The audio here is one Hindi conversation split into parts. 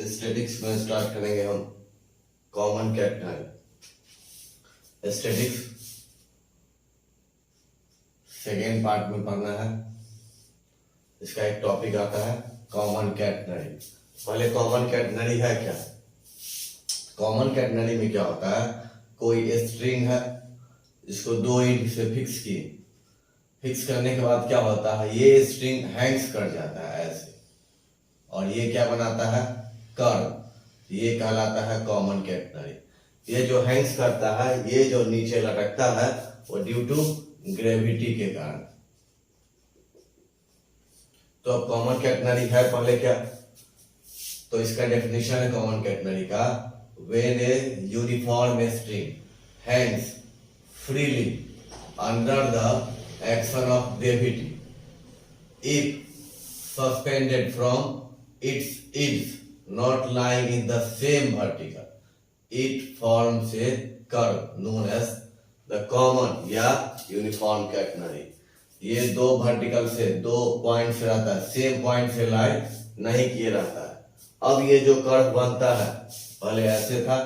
स्टैटिक्स में स्टार्ट करेंगे हम common catenary. Statics second part में पढ़ना है। इसका एक टॉपिक आता है कॉमन कैटनरी। पहले कॉमन कैटनरी है क्या? कॉमन कैटनरी में क्या होता है, कोई स्ट्रिंग है, इसको दो ईंट से फिक्स करने के बाद क्या होता है, ये स्ट्रिंग हैंग्स कर जाता है ऐसे, और ये क्या बनाता है, कर्व। ये कहलाता है कॉमन कैटनरी। ये जो हैंग्स करता है, ये जो नीचे लटकता है, वो ड्यू टू ग्रेविटी के कारण। तो अब कॉमन कैटनरी है पहले क्या, तो इसका डेफिनेशन है कॉमन कैटनरी का, when a uniform string Hanks freely under the action of gravity if suspended from its edge not lying in the same vertical, it forms a curve known as the common या यूनिफॉर्म कैटनरी। ये दो वर्टिकल से, दो पॉइंट से रहता है, सेम पॉइंट से लाइन नहीं किए रहता है। अब ये जो कर्व बनता है, पहले ऐसे था,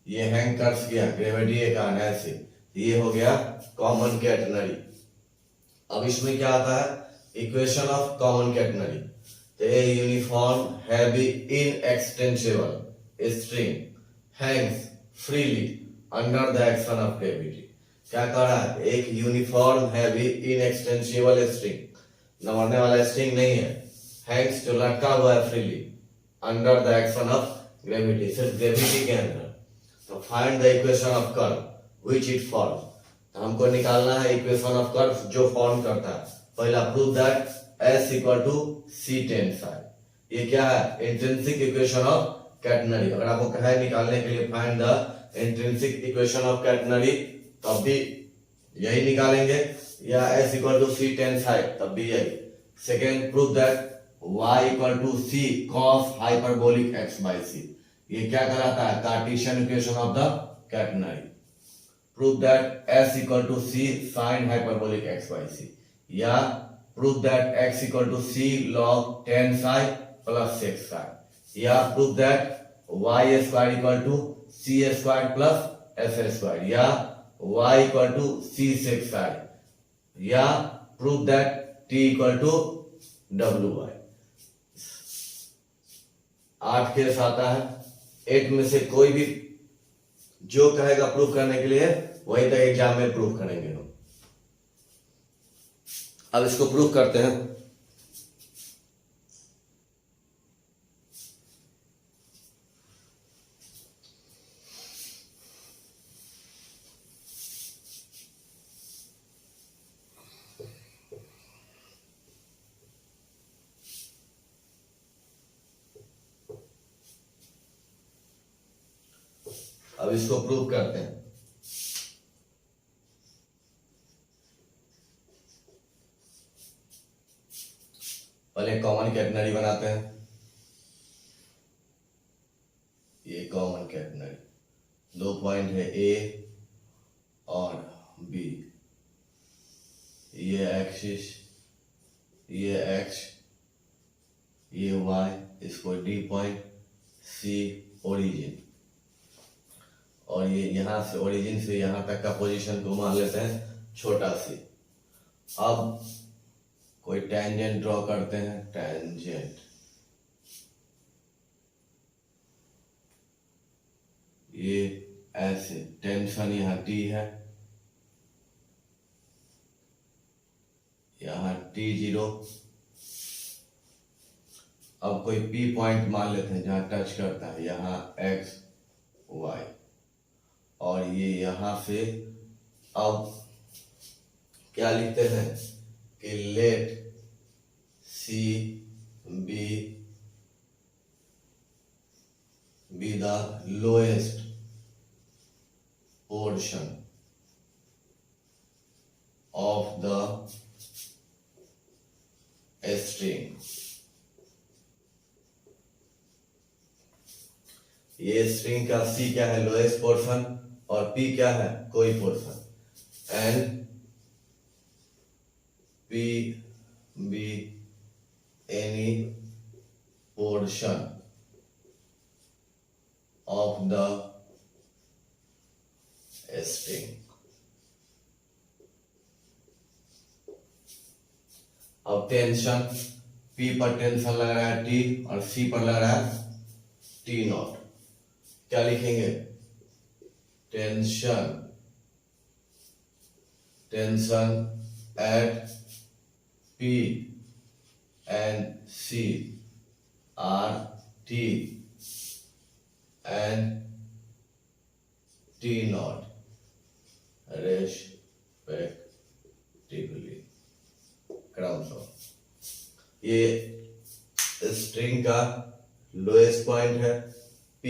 ये हैंग कर गया ग्रेविटी के कारण ऐसे, ये हो गया कॉमन कैटनरी। अब इसमें क्या आता है, इक्वेशन ऑफ कॉमन कैटनरी। तो a uniform heavy inextensible string hangs freely under the action of gravity. क्या कर रहा है, एक यूनिफॉर्म हैवी इनएक्सटेंसिबल स्ट्रिंग, नमरने वाला स्ट्रिंग नहीं है, हैंग्स जो लटका हुआ है freely under the action of gravity, सिर्फ ग्रेविटी के अंदर। तो find the equation of curve which it forms। तो हमको निकालना है इक्वेशन ऑफ कर्व जो फॉर्म करता है। पहला prove that S equal to C tan psi. ये क्या है, इंट्रिंसिक इक्वेशन ऑफ कैटनरी। अगर आपको कहा है निकालने के लिए find the intrinsic equation of catenary, तब भी यही निकालेंगे, या S equal to C tan psi, तब भी यही। Second, prove that Y equal to C cos hyperbolic x by C। ये क्या कहलाता है, Cartesian equation of the catenary. prove that S equal to C sin hyperbolic x by C, या prove that x equal to C log tan psi plus sec psi, या prove that y square equal to C square plus S square, या y equal to C sec psi, या prove that t equal to wy। 8 case आता है, 8 में से कोई भी जो कहेगा प्रूफ करने के लिए, वही तक एग्जाम में प्रूफ करेंगे हम। अब इसको प्रूफ करते हैं। अब इसको प्रूव करते हैं। पहले कॉमन कैटनरी बनाते हैं। ये कॉमन कैटनरी, दो पॉइंट है A और B, ये एक्सिस, ये X, ये Y, इसको D पॉइंट, C ओरिजिन, और ये यहां से ओरिजिन से यहां तक का पोजीशन को मान लेते हैं छोटा सी। अब कोई टेंजेंट ड्रॉ करते हैं, टेंजेंट, ये ऐसे, टेंशन यहाँ T है, यहाँ T0। अब कोई P पॉइंट मान लेते हैं जहां टच करता है, यहाँ X Y, और ये यहां से। अब क्या लिखते हैं कि let C be the lowest portion of the string। ये स्ट्रिंग का C क्या है, लोएस्ट पोर्शन, और P क्या है, कोई portion, and P be any portion of the string. अब टेंशन P पर टेंशन लग रहा है T और C पर लग रहा है T नॉट, क्या लिखेंगे? Tension at P and C are T and T naught respectively. क्रम सो ये स्ट्रिंग का लोएस्ट पॉइंट है P,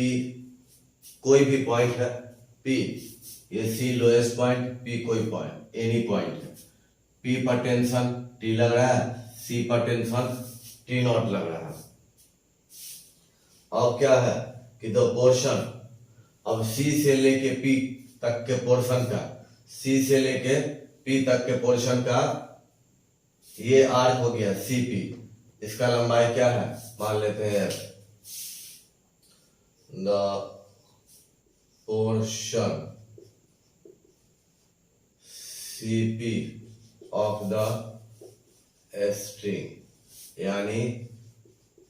कोई भी पॉइंट है P, ये C लोएस्ट पॉइंट, P कोई पॉइंट, एनी पॉइंट है। P पर टेंशन T लग रहा है, C पर टेंशन T नॉट लग रहा है। अब क्या है कि द पोर्शन, अब C से लेके P तक के पोर्शन का, C से लेके P तक के पोर्शन का ये आर्क हो गया CP, इसका लंबाई क्या है मान लेते हैं the portion CP of the string, यानी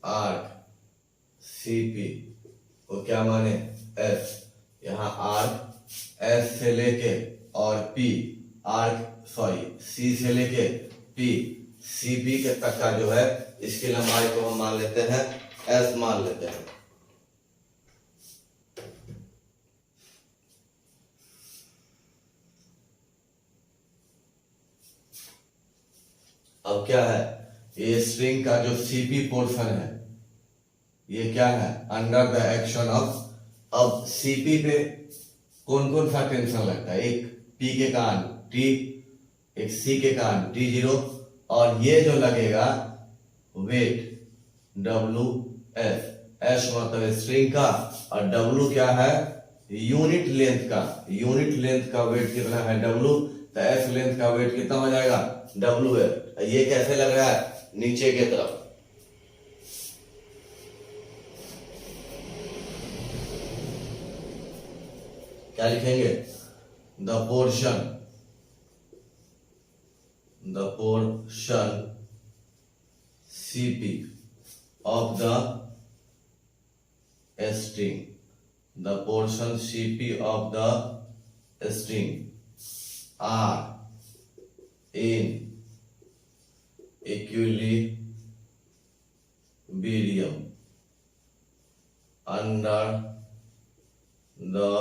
आर्क CP को क्या माने S, यहाँ आर्क S से लेके और P आर्क C से लेके P CP के तक का जो है इसकी लंबाई को हम मान लेते हैं S मान लेते हैं। अब क्या है, ये स्ट्रिंग का जो CP पोर्शन है ये क्या है अंडर द एक्शन ऑफ, अब CP पे कौन कौन सा टेंशन लगता है, एक P के कारण T, एक C के कारण T0 और ये जो लगेगा वेट WS, S मतलब स्ट्रिंग का और W क्या है यूनिट लेंथ का, यूनिट लेंथ का वेट कितना है W, तो S लेंथ का वेट कितना हो जाएगा WS। ये कैसे लग रहा है नीचे की तरफ, क्या लिखेंगे the portion CP of the string, the portion CP of the string are in equilibrium under the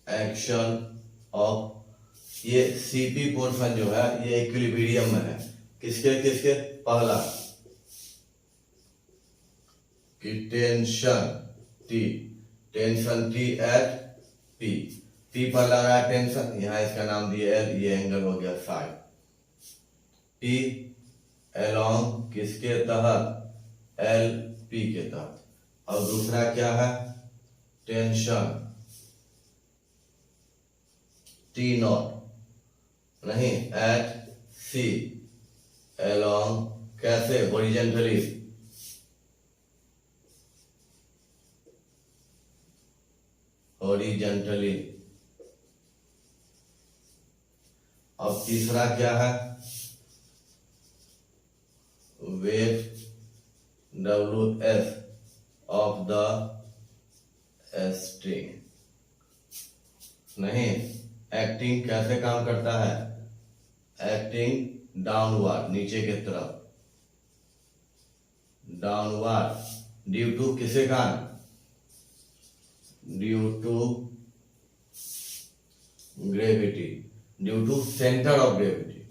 action of, ये CP पोर्शन जो है ये इक्विलिब्रियम में है, किसके किसके, पहला कि टेंशन T एट P पर लग रहा है टेंशन, यहाँ इसका नाम दिया L, ये एंगल हो गया फाई, P अलोंग किसके तहत LP के तहत। और दूसरा क्या है टेंशन T नॉट नहीं एट C अलोंग कैसे हॉरिजॉन्टली, अब तीसरा क्या है weight WS of the string, नहीं एक्टिंग कैसे काम करता है, एक्टिंग डाउनवर्ड नीचे की तरफ, डाउनवर्ड ड्यू टू किसे कारण, due to gravity, due to centre of gravity,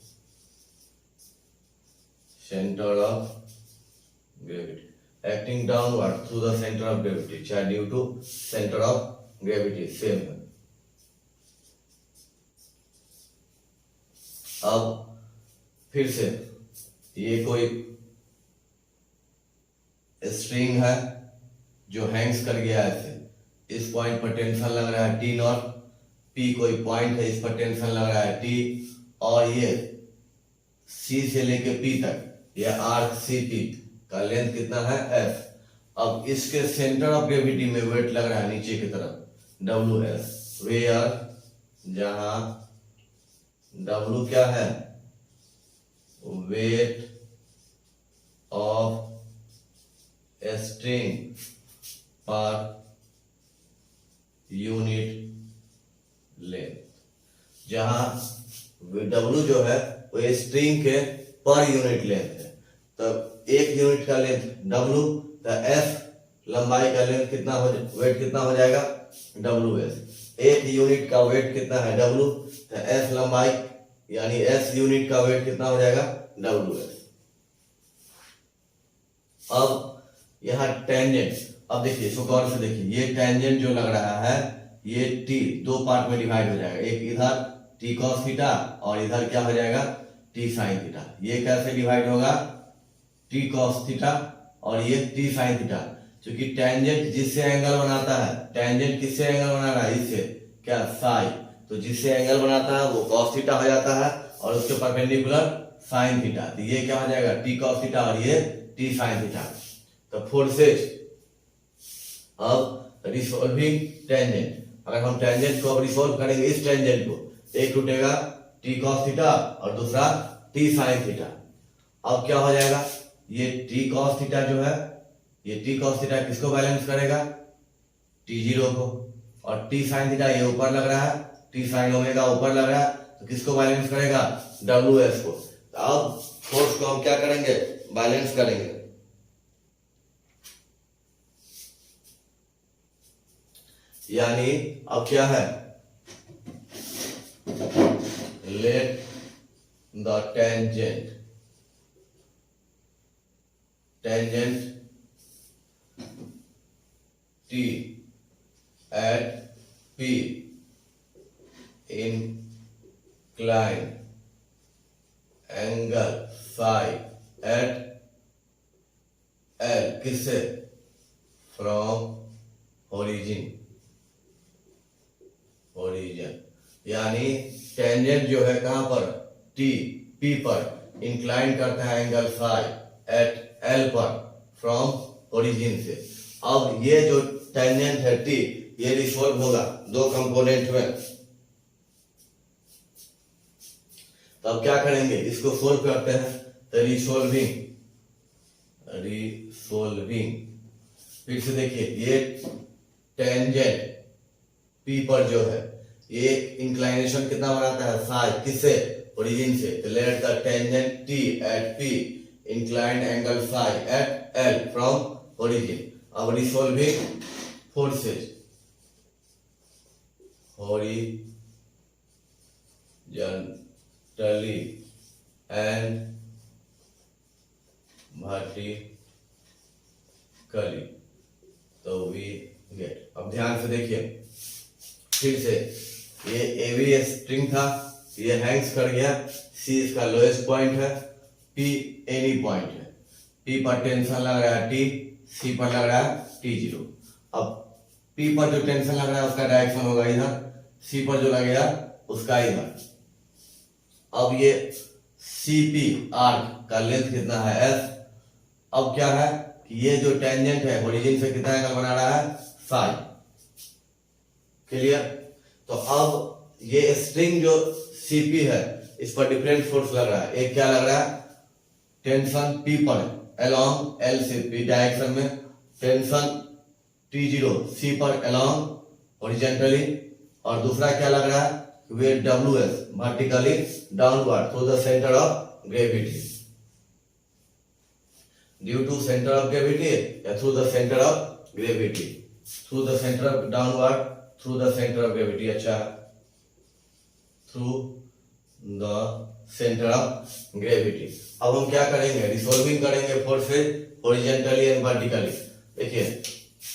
centre of gravity, acting downward through the centre of gravity, चाहे due to centre of gravity same है। अब फिर से ये कोई स्ट्रिंग है जो हैंग्स कर गया ऐसे, इस पॉइंट पर टेंशन लग रहा है T नॉट, P कोई पॉइंट है इस पर टेंशन लग रहा है T, और ये C से लेके P तक ये आर्क CP का लेंथ कितना है F, अब इसके सेंटर ऑफ ग्रेविटी में वेट लग रहा है नीचे की तरफ, डब्ल्यू एस, वेयर, जहां डब्ल्यू क्या है, weight of string per unit length, जहां डब्ल्यू जो है वो स्ट्रिंग के पर यूनिट लेंथ है। तो एक यूनिट का लेंथ डब्ल्यू, तो एस लंबाई का लेंथ कितना हो, वेट कितना हो जाएगा, डब्ल्यू एस। एक यूनिट का वेट कितना है डब्ल्यू, तो एस लंबाई यानी एस यूनिट का वेट कितना हो जाएगा, डब्ल्यू एस। अब यहाँ टेंजेंट, अब देखिए इसको गौर से देखिए, ये टेंजेंट जो लग रहा है ये टी दो पार्ट में डिवाइड हो जाएगा, एक इधर टी कॉस थीटा और इधर क्या हो जाएगा, टी साइन थीटा। ये कैसे डिवाइड होगा, टी कॉस थीटा और ये टी साइन थीटा। क्योंकि टेंजेंट जिससे एंगल बनाता है, टेंजेंट किससे एंगल बना रहा है, इससे, क्या, साई, तो जिससे एंगल बनाता है वो कॉस थीटा हो जाता है और उसके परपेंडिकुलर साइन थीटा। तो ये क्या हो जाएगा, टी कॉस थीटा और ये टी साइन थीटा। तो फोर्सेज, अब रिसोल्विंग टेंजेंट, अगर हम टेंजेंट को अब रिसोल्व करेंगे, इस टेंजेंट को, एक टूटेगा टी कॉस थीटा और दूसरा टी साइन थीटा। अब क्या हो जाएगा, ये टी कॉस थीटा जो है, ये टी कॉस थीटा किसको बैलेंस करेगा, टी जीरो को, और टी साइन थीटा ये ऊपर लग रहा है, टी साइन ओमेगा ऊपर लग रहा है, तो किसको बैलेंस करेगा, डब्ल्यू एस को। तो अब फोर्स को हम क्या करेंगे, बैलेंस करेंगे। यानी अब क्या है, late the tangent T at P incline angle phi at L, किससे, फ्रॉम ओरिजिन, यानी टेंजेंट जो है कहां पर, टी पी पर इंक्लाइन करता है एंगल फाई एट एल पर फ्रॉम ओरिजिन से। अब ये जो टेंजेंट है टी, ये रिसोल्व होगा दो कंपोनेंट में। तो अब क्या करेंगे, इसको सोल्व करते हैं। तो रिसोल्विंग, फिर से देखिए, ये टेंजेंट पी पर जो है ये इंक्लाइनेशन कितना बनाता है, फाई, किससे, ओरिजिन से। तो let the tangent T at P inclined angle phi at L from origin. अब resolving forces, horizontally and vertically, तो वी गेट। अब ध्यान से देखिए फिर से, ये एवी स्ट्रिंग था, ये हैंग्स कर गया, सी इसका लोएस्ट पॉइंट है, पी एनी पॉइंट है, पी पर टेंशन लग रहा है टी, सी पर लग रहा है टी जीरो। अब पी पर जो टेंशन लग रहा है उसका डायरेक्शन होगा इधर, सी पर जो लगेगा उसका इधर। अब ये सी पी आर्क का लेंथ कितना है, एस। अब क्या है कि ये जो टेंजेंट है ओरिजिन से कितना एंगल बना रहा है, फाई, क्लियर। तो अब ये स्ट्रिंग जो सीपी है इस पर डिफरेंट फोर्स लग रहा है। एक क्या लग रहा है, टेंशन पी पर अलोंग एल से पी डायरेक्शन में, टेंशन टी जीरो सी पर अलोंग हॉरिजॉन्टली, और दूसरा क्या लग रहा है, weight W S vertically downward through the centre of gravity, due to centre of gravity या through the centre of gravity, through the centre of downward through the centre of gravity. अच्छा, through the centre of gravity. अब हम क्या करेंगे, रिसोल्विंग करेंगे फोर्सेज हॉरिजॉन्टली एंड वर्टिकली। देखिए,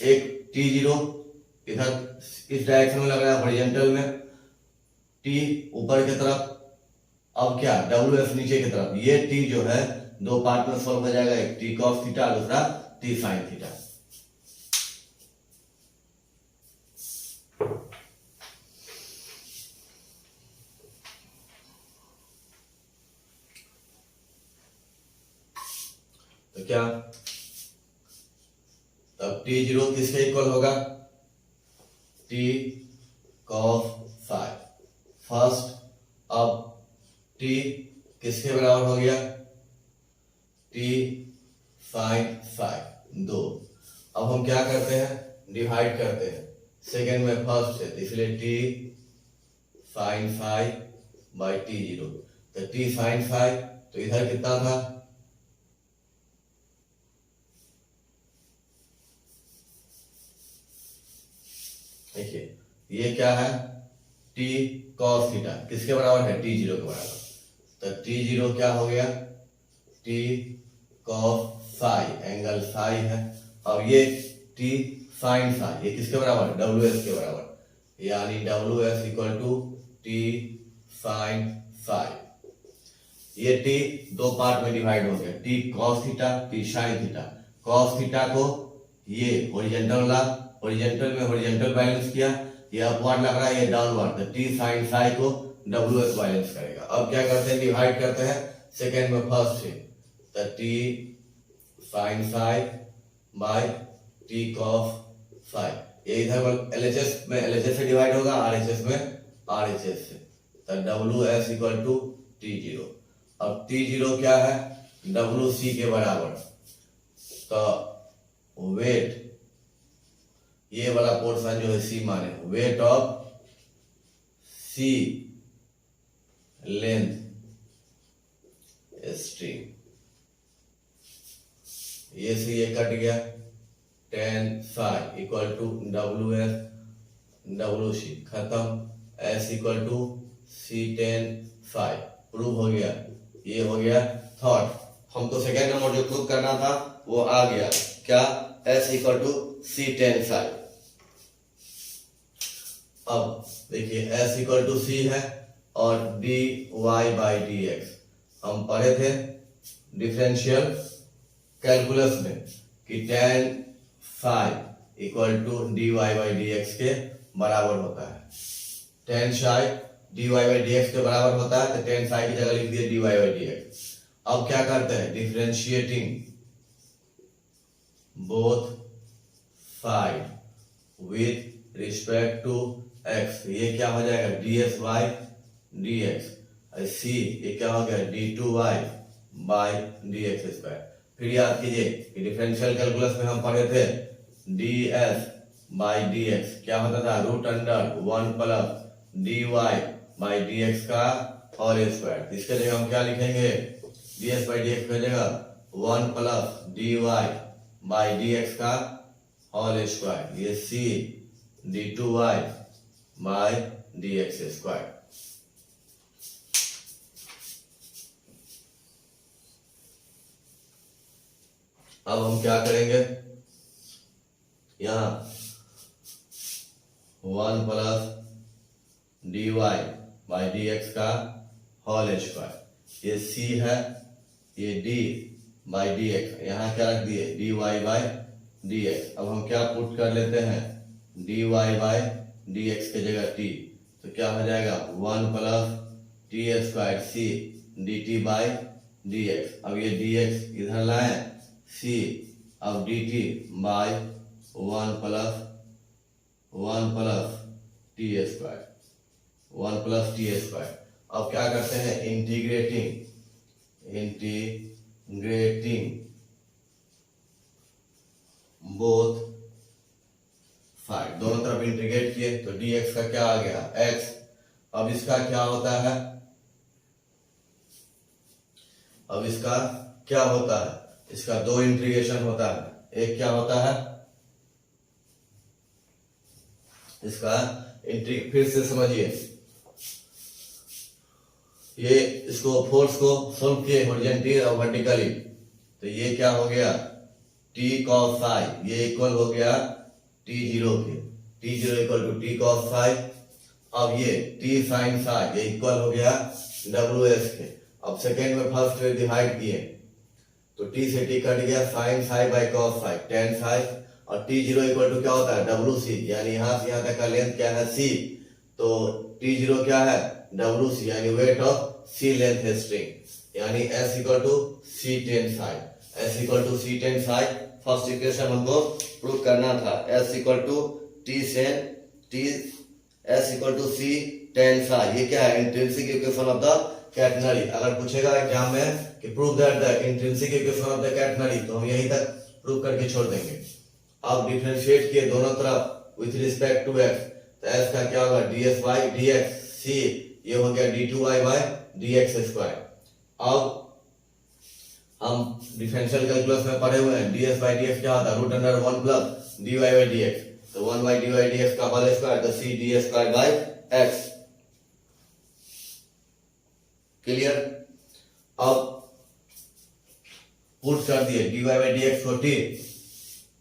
एक टी जीरो इधर इस डायरेक्शन में लग रहा है हॉरिजॉन्टल में, टी ऊपर की तरफ, अब क्या, डब्ल्यू एफ नीचे की तरफ। ये टी जो है दो पार्ट में सॉल्व हो जाएगा, एक टी कॉस थीटा, दूसरा टी साइन थीटा। तो क्या, टी जीरो किसके इक्वल होगा, टी कॉस फाई फर्स्ट। अब टी किसके बराबर हो गया, टी साइन फाई दो। अब हम क्या करते हैं, डिवाइड करते हैं, सेकेंड में फर्स्ट है इसलिए T sine phi by T zero. तो टी साइन फाई तो इधर कितना था, देखिए ये क्या है, टी कॉस थीटा किसके बराबर है, टी जीरो के बराबर। तो टी जीरो क्या हो गया, T cos phi, angle phi है। अब ये टी साइन फाई ये किसके बराबर, डब्ल्यू एस के बराबर, यानी W S equal to T sine phi. ये टी दो पार्ट में डिवाइड हो गया, T cos theta, T sine theta. Cos theta को ये हॉरिजॉन्टल ला, हॉरिजॉन्टल में हॉरिजॉन्टल बैलेंस किया, ये अपवर्ड लग रहा है, ये डाउनवर्ड, तो टी साइन फाई को डब्ल्यू एस बैलेंस करेगा। अब क्या करते हैं, डिवाइड करते हैं, सेकेंड में फर्स्ट है, तो T sine phi by T cos phi. ये इधर एलएचएस में एलएचएस से डिवाइड होगा, आरएचएस में आरएचएस से, तो W S equal to T zero. अब टी जीरो क्या है, डब्ल्यू सी के बराबर। तो वेट, ये वाला पोर्शन जो है सी माने, weight of C length string, ये से ये कट गया, tan phi equal to W S W C खत्म, S equal to C tan phi, prove हो गया। ये हो गया थर्ड, हमको सेकेंड नंबर जो प्रूव करना था वो आ गया, क्या, S equal to C tan phi. अब देखिए एस इक्वल टू सी है और D Y by D X, हम पढ़े थे डिफरेंशियल कैलकुलस में कि tan phi equal to D Y by D X के बराबर होता है। Tan phi D Y by D X के बराबर होता है, तो टेन फाई की जगह लिख दिए D Y by D x. अब क्या करते हैं, differentiating both side with respect to x, ये क्या हो जाएगा, d s y d x. सी ये क्या हो गया, d two Y by D x square. फिर याद कीजिए कि डिफरेंशियल कैलकुलस में हम पढ़े थे D S by D X क्या होता था, root under one plus D Y by D X का होल स्क्वायर। इसके जगह हम क्या लिखेंगे, D S by D X की जगह one plus D Y by D X का होल स्क्वायर, ये C D two Y by D x square. अब हम क्या करेंगे, यहां one plus D Y by D X का होल स्क्वायर, ये सी है, ये डी बाई डी एक्स, यहाँ क्या रख दिए, D Y by D x. अब हम क्या पुट कर लेते हैं, D Y by D X के जगह टी, तो क्या हो जाएगा, one plus T square C D T by D x. अब ये डी एक्स इधर लाए, सी अब D T by one plus T square, one plus T square. अब क्या करते हैं, इंटीग्रेटिंग बोथ साइड, दोनों तरफ इंटीग्रेट किए तो डी एक्स का क्या आ गया, एक्स। अब इसका क्या होता है, अब इसका क्या होता है, इसका दो इंटीग्रेशन होता है, एक क्या होता है, इसका फिर से समझिए, ये इसको फोर्स को सोल्व किए हॉरिजॉन्टली और वर्टिकली, तो ये क्या हो गया, टी कॉस फाई, ये इक्वल हो गया टी जीरो के, T zero equal to T cos phi. अब ये टी साइन फाई ये इक्वल हो गया डब्ल्यू एस के। अब सेकेंड में फर्स्ट में डिवाइड किए तो टी से टी कट गया, sine phi by cos phi, tan phi, और टी जीरो इक्वल टू क्या होता है, डब्ल्यू सी, यानी यहाँ से यहाँ तक का लेंथ क्या है, सी, तो टी जीरो क्या है, डब्ल्यू सी, यानी weight of C length string, यानी S equal to C tan phi, S equal to C tan phi. First equation हमको प्रूव करना था, s इक्वल टू टी सेन T s equal to C tan psi. ये क्या है? Intrinsic equation of the catenary. अगर पूछेगा एग्जाम में कि prove that the intrinsic equation of the catenary, तो हम यहीं तक प्रूव करके छोड़ देंगे। अब डिफरेंशिएट किए दोनों तरफ विथ रिस्पेक्ट टू x, तो s का क्या होगा? ds बाई dx, c ये हो गया d2y बाई dx स्क्वायर। अब हम डिफरेंशियल कैलकुलस में पढ़े हुए हैं, ds बाई dx क्या होता है? Root under 1 plus dy by dx, तो 1 बाई dy dx का होल स्क्वायर, तो c ds square by x। Clear? अब पुट कर दिए dy बाई dx को t,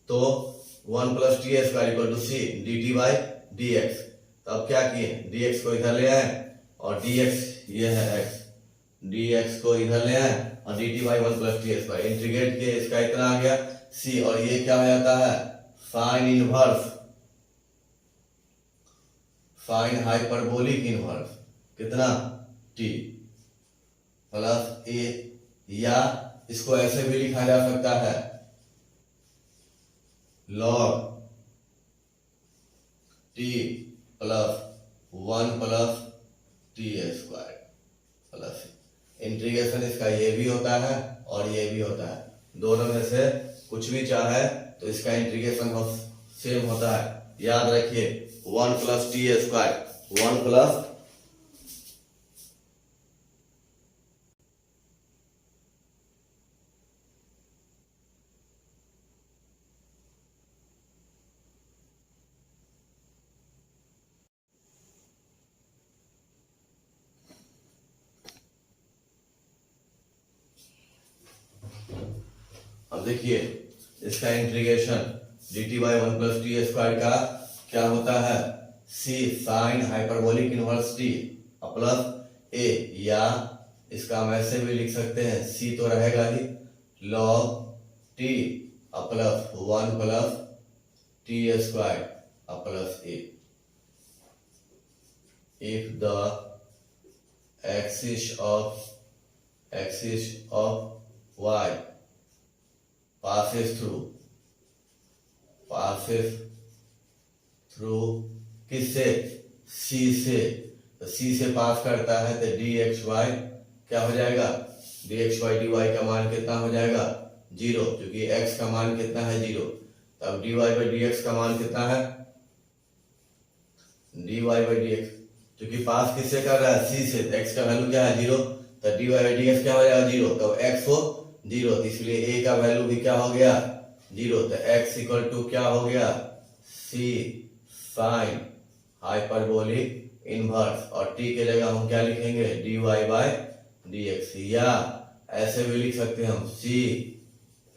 तो 1 plus T square equal to C dt by dx। तो अब क्या किए? dx को इधर ले आए और dx ये है x, dx को इधर ले आए और dt by 1 plus T square integrate किए, इसका इतना आ गया c, और ये क्या हो जाता है? Sine inverse, sign hyperbolic inverse कितना? t प्लस a, या इसको ऐसे भी लिखा जा सकता है log t plus 1 plus T square plus integration इसका ये भी होता है और ये भी होता है, दोनों में से कुछ भी चाहे तो इसका इंटीग्रेशन सेम होता है। याद रखिए 1 प्लस टी स्क्वायर, 1 प्लस अब देखिए इसका integration dt by 1 plus T square का क्या होता है? c sine hyperbolic inverse t plus a, या इसका हम ऐसे भी लिख सकते हैं, c तो रहेगा ही log t plus 1 plus T square plus a। if the axis of y passes through किससे? c से, तो c से पास करता है तो dxy क्या हो जाएगा? dxy dy का मान कितना हो जाएगा? 0, क्योंकि x का मान कितना है? 0। तब dy बाई dx का मान कितना है? dy बाई dx, क्योंकि पास किससे कर रहा है? c से, तो x का वैल्यू क्या है? 0, तो dy बाई dx क्या हो जाएगा? 0, तो x हो 0, तो इसलिए a का वैल्यू भी क्या हो गया? 0, तो x इक्वल टू क्या हो गया? c साइन हाइपरबोलिक इनवर्स, और t के जगह हम क्या लिखेंगे? dy बाई dx, या ऐसे भी लिख सकते हैं हम c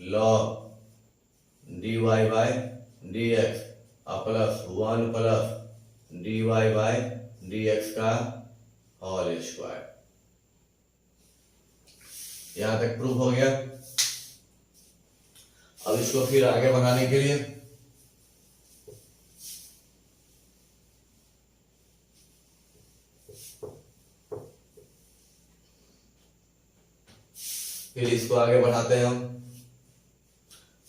log dy by dx plus 1 plus dy by dx का होल स्क्वायर। यहां तक प्रूफ हो गया। अब इसको फिर आगे बढ़ाने के लिए फिर इसको आगे बढ़ाते हैं हम,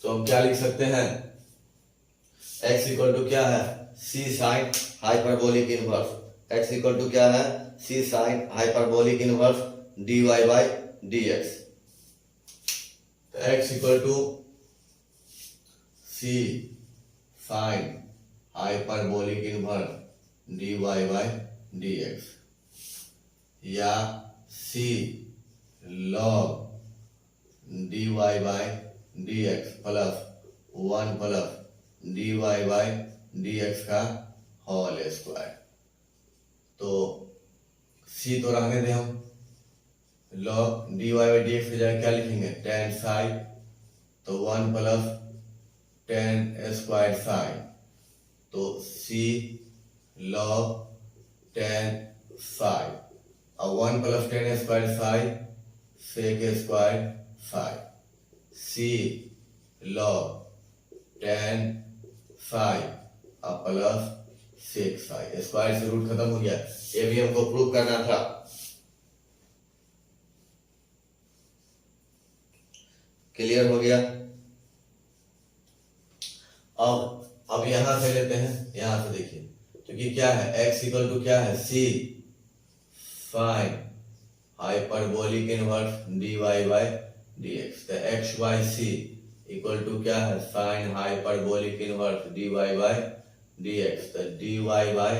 तो हम क्या लिख सकते हैं? x इक्वल टू क्या है? c sine hyperbolic inverse, x equal to क्या है? c sine hyperbolic inverse dy by dx। तो x equal to c sine hyperbolic inverse dy by dx, या c log dy by dx plus 1 plus dy by dx का होल स्क्वायर। तो c तो रहने दें हम, log dy बाई dx की जगह क्या लिखेंगे? tan साई, तो 1 प्लस tan स्क्वायर साई, तो c log tan साई, और 1 plus tan square psi sec square psi, c log tan psi plus sec psi, square से रूट खत्म हो गया। ये भी हमको प्रूव करना था। क्लियर हो गया? अब यहां से लेते हैं, यहां से देखिए, क्योंकि क्या है x इक्वल टू क्या है c sine hyperbolic inverse dy bye dx। तो x by c equal to क्या है sine hyperbolic inverse dy bye dx। तो dy बाय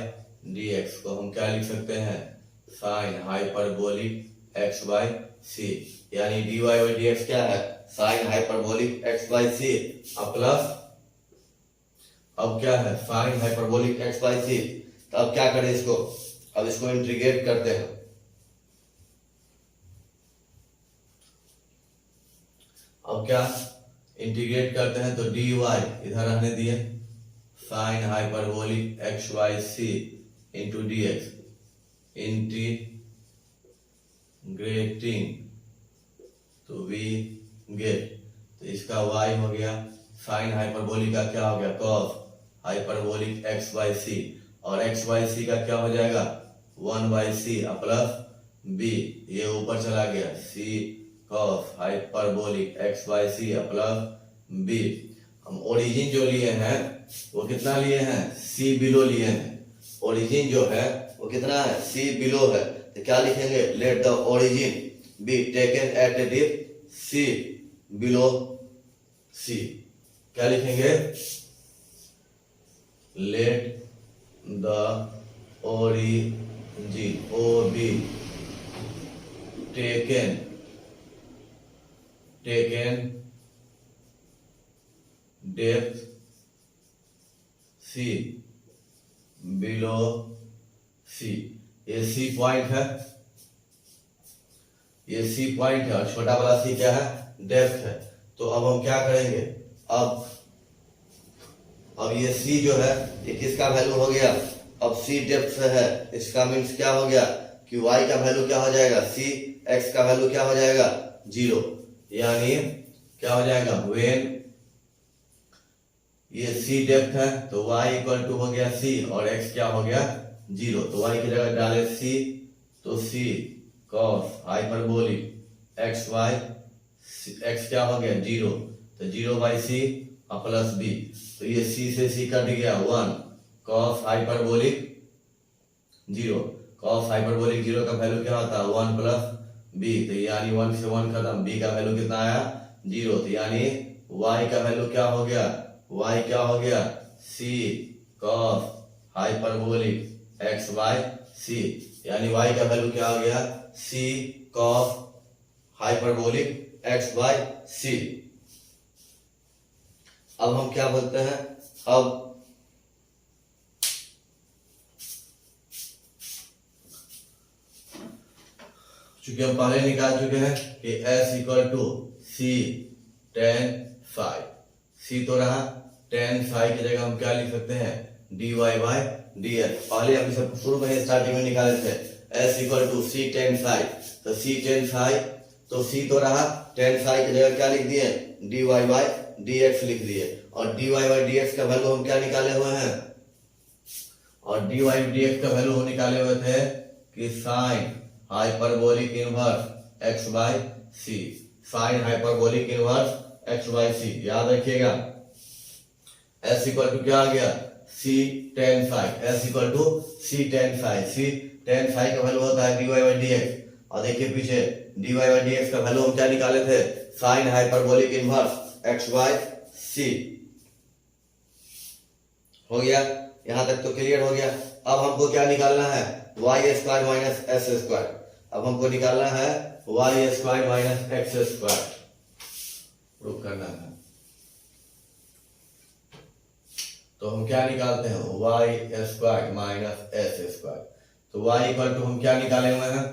dx को हम क्या लिख सकते हैं sine hyperbolic x by c, यानी dy बाय dx क्या है sine hyperbolic x by c plus अब क्या है sine hyperbolic x by c। तो अब क्या करें इसको, अब इसको इंटीग्रेट करते हैं। अब क्या इंटीग्रेट करते हैं तो dy इधर रहने दिए sine hyperbolic x by c into dx integrating तो वी गेट, तो इसका y हो गया साइन हाइपरबोलिक का क्या हो गया cos hyperbolic x by c, और x बाय c का क्या हो जाएगा 1 बाय c प्लस b, ये ऊपर चला गया c cos hyperbolic x by c plus b। हम ओरिजिन जो लिए हैं वो कितना लिए हैं c बिलो लिए हैं, ओरिजिन जो है वो कितना है c बिलो है। तो क्या लिखेंगे let the origin be taken at depth c below c। क्या लिखेंगे let the origin O be taken depth c below c। ये c पॉइंट है, ये c पॉइंट है और छोटा वाला c क्या है डेप्थ है। तो अब हम क्या करेंगे, अब ये c जो है ये किसका वैल्यू हो गया, अब c डेप्थ से है, इसका मीन्स क्या हो गया कि y का वैल्यू क्या हो जाएगा c, x का वैल्यू क्या हो जाएगा 0, यानी क्या हो जाएगा व्हेन ये c डेप्थ है तो y इक्वल टू हो गया c और x क्या हो गया 0। तो y की जगह डाले c, तो c cos hyperbolic x by x क्या हो गया 0, तो 0 बाय c प्लस b। तो ये c से c कट गया 1 cos हाइपरबोलिक 0, cos हाइपरबोलिक 0 का वैल्यू क्या होता है 1 प्लस b। तो यानी 1 से 1 खत्म, b का वैल्यू कितना आया 0। तो यानी y का वैल्यू क्या हो गया, y क्या हो गया c cos hyperbolic x by c, यानी y का वैल्यू क्या हो गया c cos hyperbolic x by c। अब हम क्या बोलते हैं, अब चूंकि हम पहले निकाल चुके हैं कि s equal to c tan phi, c तो रहा tan phi की जगह हम क्या लिख सकते हैं dy बाय dx। पहले हम इसे शुरू में स्टार्टिंग में निकाले थे s equal to c tan phi, तो c tan phi तो c तो रहा tan phi की जगह क्या लिख दिए dy बाय dx लिख दिए, और dy बाय dx का वैल्यू हम क्या निकाले हुए हैं, और dy बाय dx का वैल्यू हम निकाले हुए थे कि sine hyperbolic inverse x by c, sine hyperbolic inverse x by c। याद रखिएगा s इक्वल टू क्या आ गया c tan phi, s equal to c tan phi, c tan phi का वैल्यू होता है dy बाय dx। और देखिए पीछे dy बाय dx का वैल्यू हम क्या निकाले थे sine hyperbolic inverse x by c। हो गया, यहां तक तो क्लियर हो गया। अब हमको क्या निकालना है y square minus s square, अब हमको निकालना है y square minus x square proof करना है। तो हम क्या निकालते हैं y square minus s square. तो y इक्वल टू हम क्या निकाले हुए हैं,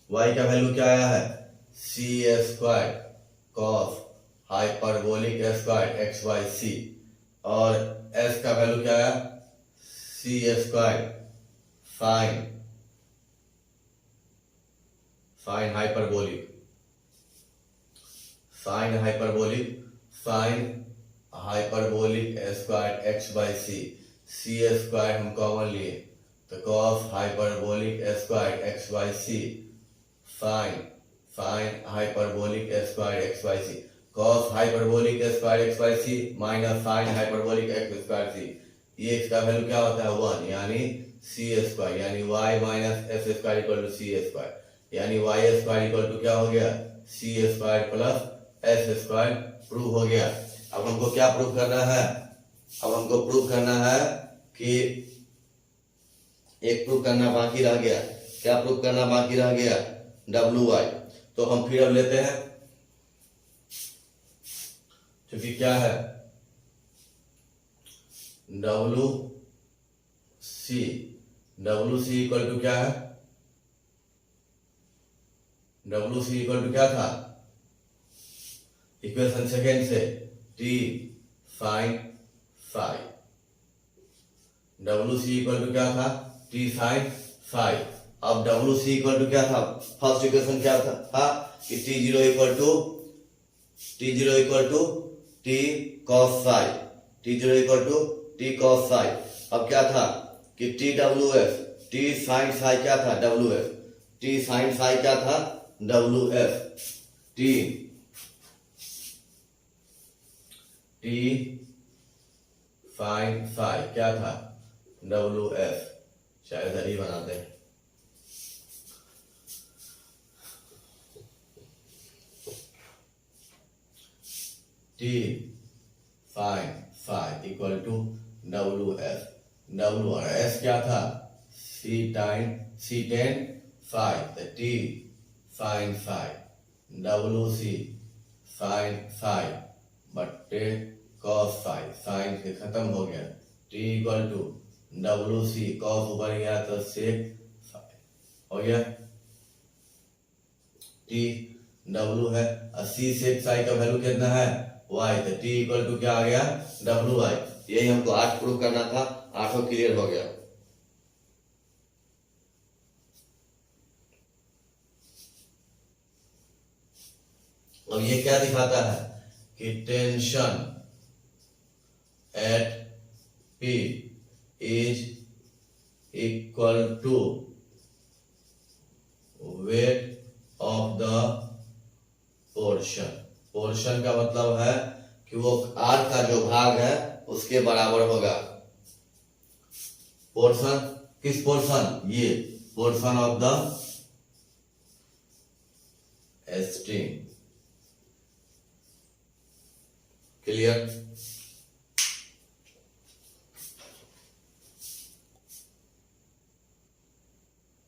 y का वैल्यू क्या आया है c square cos hyperbolic square x by c, और s का वैल्यू क्या आया c square sine hyperbolic square x by c, c square हम कॉमन लिए तो cos hyperbolic square x by c sine hyperbolic square x by c, cos hyperbolic square x by c minus sine hyperbolic x square c, ये x का वैल्यू क्या होता है 1, यानी सी स्क्वायर, यानी y minus S square equal to C square, यानी वाई स्क्वायर इक्वल टू क्या हो गया C square plus S square prove हो गया। अब हमको क्या प्रूव करना है, अब हमको प्रूव करना है कि एक प्रूव करना बाकी रह गया। क्या प्रूव करना बाकी रह गया, डब्ल्यू वाई। तो हम फिर अब लेते हैं, क्योंकि क्या है डब्ल्यू सी इक्वल टू क्या है, डब्ल्यू सी इक्वल टू क्या था इक्वेशन सेकेंड से T sine five, W C equal to क्या था टी साइन फाइव। अब डब्ल्यू सी इक्वल टू क्या था, फर्स्ट इक्वेशन क्या था कि T zero equal to T cos phi, T zero equal to T cos phi. अब क्या था कि T W F, T sine phi क्या था W F, T sine phi क्या था W F, T sine phi क्या था डब्ल्यू एफ। शायद इधर ही बनाते हैं, T sine five equal to W F, W और एस क्या था C tan five, T sine five W C sine five बट्टे कॉस फाइव, साइन से खत्म हो गया, T equal to W C cos ऊपर गया तो सेक फाइव हो गया, टी डब्ल्यू है और सी सेक फाइव का वैल्यू कितना है वाई, तो टी इक्वल टू क्या आ गया डब्ल्यू वाई। यही हमको 8 प्रूव करना था, 8 क्लियर हो गया। अब ये क्या दिखाता है कि tension eight P is equal to weight of the portion। Portion का मतलब है कि वो R का जो भाग है उसके बराबर होगा। पोर्शन किस पोर्शन, ये portion of the string. Clear.